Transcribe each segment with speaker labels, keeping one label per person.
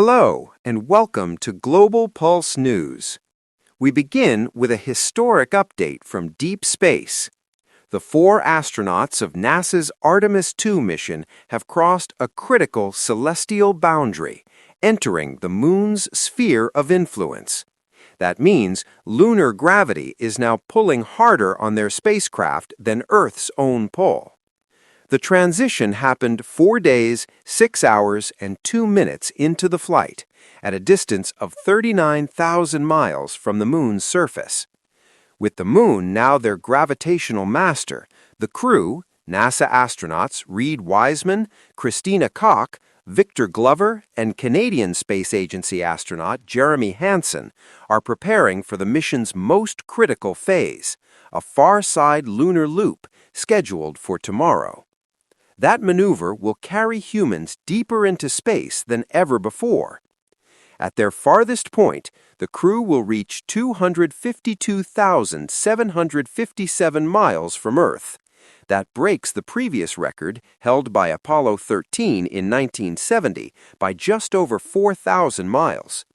Speaker 1: Hello, and welcome to Global Pulse News. We begin with a historic update from deep space. The 4 astronauts of NASA's Artemis II mission have crossed a critical celestial boundary, entering the Moon's sphere of influence. That means lunar gravity is now pulling harder on their spacecraft than Earth's own pull. The transition happened 4 days, 6 hours, and 2 minutes into the flight, at a distance of 39,000 miles from the Moon's surface. With the Moon now their gravitational master, the crew, NASA astronauts Reid Wiseman, Christina Koch, Victor Glover, and Canadian Space Agency astronaut Jeremy Hansen, are preparing for the mission's most critical phase, a far-side lunar loop scheduled for tomorrow. That maneuver will carry humans deeper into space than ever before. At their farthest point, the crew will reach 252,757 miles from Earth. That breaks the previous record held by Apollo 13 in 1970 by just over 4,000 miles.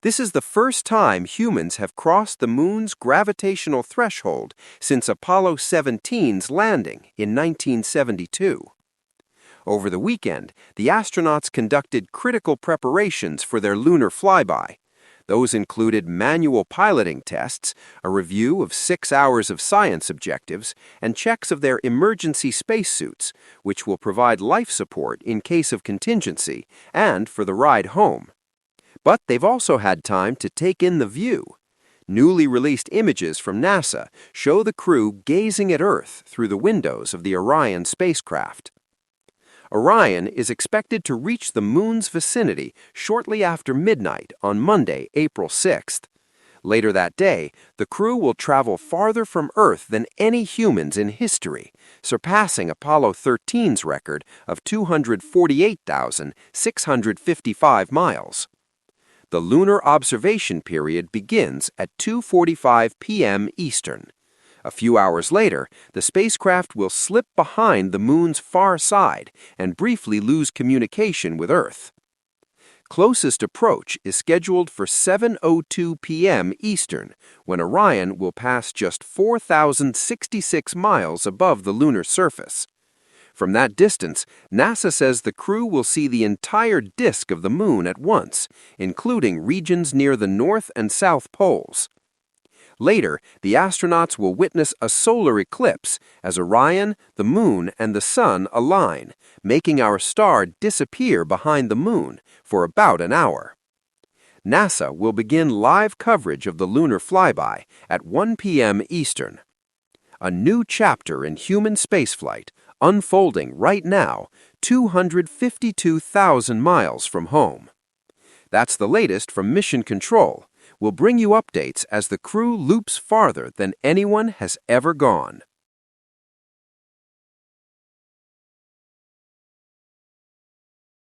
Speaker 1: This is the first time humans have crossed the Moon's gravitational threshold since Apollo 17's landing in 1972. Over the weekend, the astronauts conducted critical preparations for their lunar flyby. Those included manual piloting tests, a review of 6 hours of science objectives, and checks of their emergency spacesuits, which will provide life support in case of contingency and for the ride home. But they've also had time to take in the view. Newly released images from NASA show the crew gazing at Earth through the windows of the Orion spacecraft. Orion is expected to reach the Moon's vicinity shortly after midnight on Monday, April 6th. Later that day, the crew will travel farther from Earth than any humans in history, surpassing Apollo 13's record of 248,655 miles. The lunar observation period begins at 2:45 p.m. Eastern. A few hours later, the spacecraft will slip behind the Moon's far side and briefly lose communication with Earth. Closest approach is scheduled for 7:02 p.m. Eastern, when Orion will pass just 4,066 miles above the lunar surface. From that distance, NASA says the crew will see the entire disk of the Moon at once, including regions near the North and South poles. Later, the astronauts will witness a solar eclipse as Orion, the Moon, and the Sun align, making our star disappear behind the Moon for about an hour. NASA will begin live coverage of the lunar flyby at 1 p.m. Eastern. A new chapter in human spaceflight, unfolding right now, 252,000 miles from home. That's the latest from Mission Control. We'll bring you updates as the crew loops farther than anyone has ever gone.